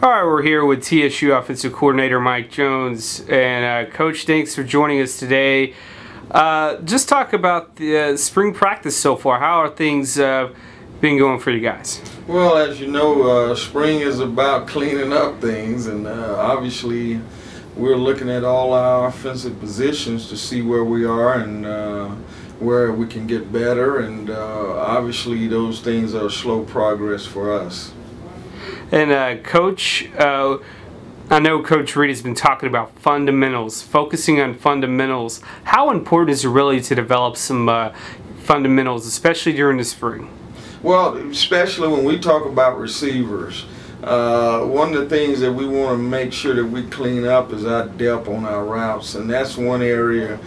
All right, we're here with TSU Offensive Coordinator Mike Jones. And Coach, thanks for joining us today. Just talk about the spring practice so far. How are things been going for you guys? Well, as you know, spring is about cleaning up things, and obviously we're looking at all our offensive positions to see where we are and where we can get better, and obviously those things are slow progress for us. And Coach, I know Coach Reed has been talking about fundamentals, focusing on fundamentals. How important is it really to develop some fundamentals, especially during the spring? Well, especially when we talk about receivers, one of the things that we want to make sure that we clean up is our depth on our routes, and that's one area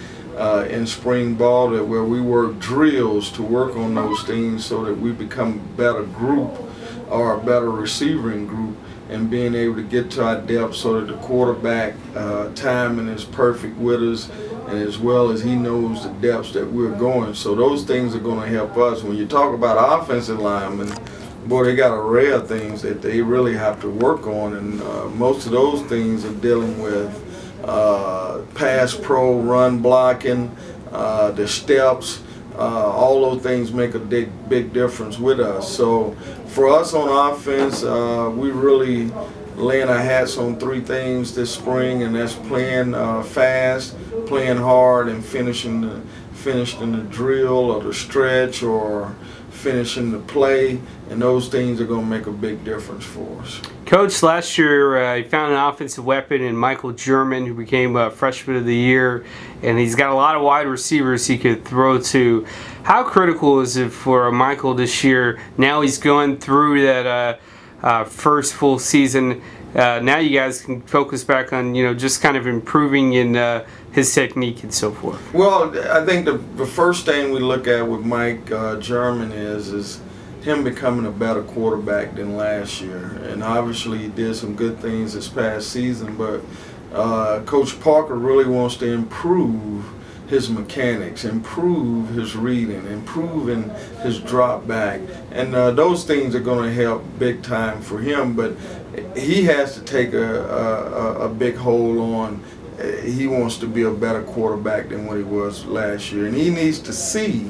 in spring ball where we work drills to work on those things so that we become a better group or a better receiving group, and being able to get to our depth so that the quarterback timing is perfect with us, and as well as he knows the depths that we're going. So those things are going to help us. When you talk about offensive linemen, boy, they got an array of things that they really have to work on, and most of those things are dealing with pass pro, run blocking, the steps. All those things make a big difference with us. So for us on offense, we really laying our hats on three things this spring, and that's playing fast, playing hard, and finishing the drill or the stretch or finishing the play, and those things are going to make a big difference for us. Coach, last year he found an offensive weapon in Michael German, who became Freshman of the Year, and he's got a lot of wide receivers he could throw to. How critical is it for Michael this year? Now he's going through that first full season. Now you guys can focus back on, just kind of improving in his technique and so forth. Well, I think the first thing we look at with Mike German is him becoming a better quarterback than last year. And obviously he did some good things this past season, but Coach Parker really wants to improve his mechanics, improve his reading, improve in his drop back, and those things are going to help big time for him. But he has to take a big hold on. He wants to be a better quarterback than what he was last year, and he needs to see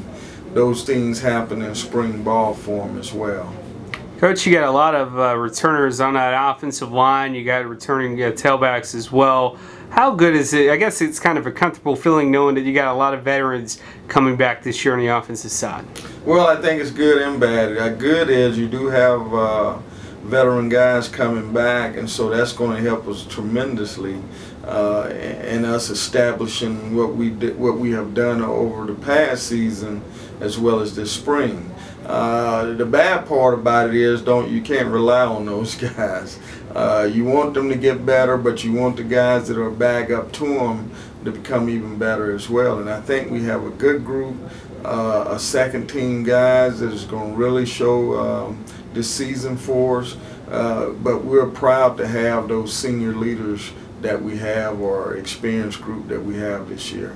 those things happen in spring ball for him as well. Coach, you got a lot of returners on that offensive line. You got returning tailbacks as well. How good is it? I guess it's kind of a comfortable feeling knowing that you got a lot of veterans coming back this year on the offensive side. Well, I think it's good and bad. Good is you do have veteran guys coming back, and so that's going to help us tremendously in us establishing what we have done over the past season as well as this spring. The bad part about it is you can't rely on those guys. You want them to get better, but you want the guys that are back up to them to become even better as well. And I think we have a good group, a second team guys that is going to really show this season for us. But we're proud to have those senior leaders that we have, or experienced group that we have this year.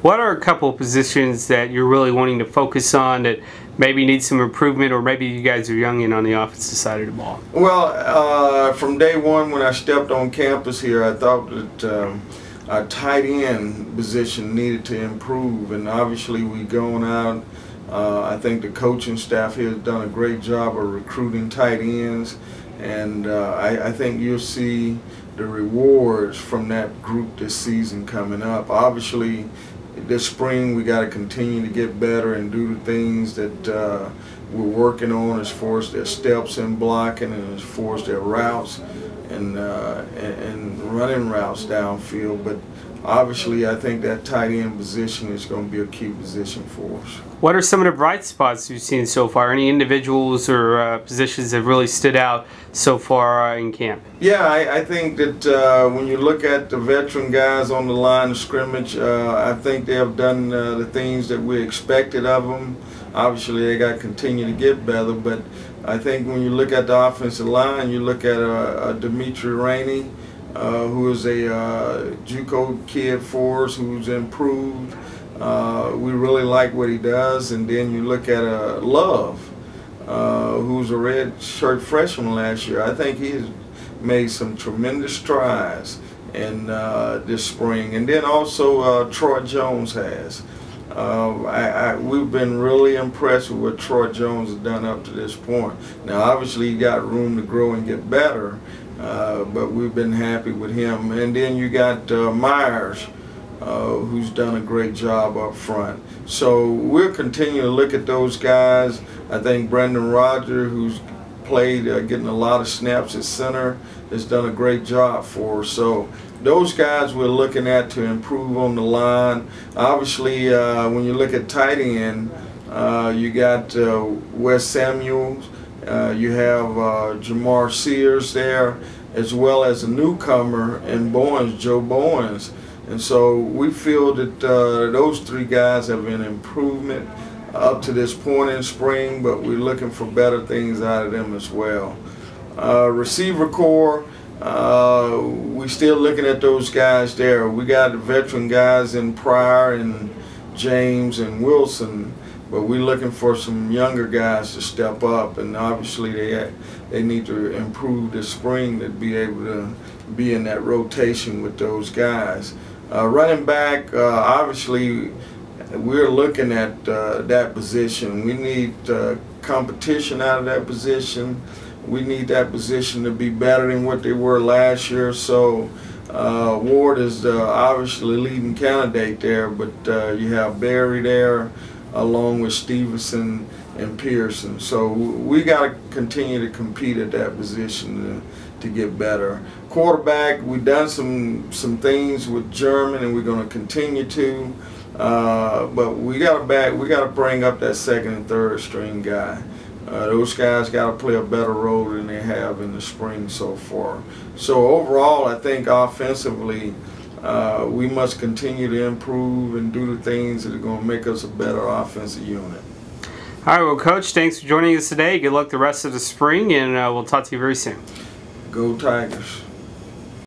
What are a couple of positions that you're really wanting to focus on that maybe need some improvement, or maybe you guys are young in on the offensive side of the ball? Well, from day one when I stepped on campus here, I thought that our tight end position needed to improve, and obviously we going out. I think the coaching staff here has done a great job of recruiting tight ends, and I think you'll see the rewards from that group this season coming up. Obviously, this spring we got to continue to get better and do the things that we're working on as far as their steps and blocking, and as far as their routes and running routes downfield. But obviously I think that tight end position is going to be a key position for us. What are some of the bright spots you've seen so far? Any individuals or positions that really stood out so far in camp? Yeah, I think that when you look at the veteran guys on the line of scrimmage, I think they have done the things that we expected of them. Obviously they got to continue to get better, but I think when you look at the offensive line, you look at Dimitri Rainey, who is a JUCO kid for us, who's improved. We really like what he does. And then you look at Love, who's a red shirt freshman last year. I think made some tremendous strides in this spring. And then also Troy Jones has. We've been really impressed with what Troy Jones has done up to this point. Now, obviously, he got room to grow and get better, but we've been happy with him. And then you got Myers, who's done a great job up front. So we'll continue to look at those guys. I think Brendan Rodgers, who's played getting a lot of snaps at center, has done a great job for us. So those guys we're looking at to improve on the line. Obviously, when you look at tight end, you got Wes Samuels, you have Jamar Sears there, as well as a newcomer in Bowens, Joe Bowens. And so we feel that those three guys have been improvement up to this point in spring, but we're looking for better things out of them as well. Receiver core, we're still looking at those guys there. We got veteran guys in Pryor and James and Wilson, but we're looking for some younger guys to step up, and obviously they need to improve this spring to be able to be in that rotation with those guys. Running back, obviously we're looking at that position. We need competition out of that position. We need that position to be better than what they were last year. So Ward is obviously leading candidate there, but you have Berry there along with Stevenson and Pearson. So we got to continue to compete at that position to get better. Quarterback, we've done some things with German, and we're going to continue to. But we got to bring up that second and third string guy. Those guys got to play a better role than they have in the spring so far. So overall, I think offensively, we must continue to improve and do the things that are going to make us a better offensive unit. All right, well, Coach, thanks for joining us today. Good luck the rest of the spring, and we'll talk to you very soon. Go Tigers.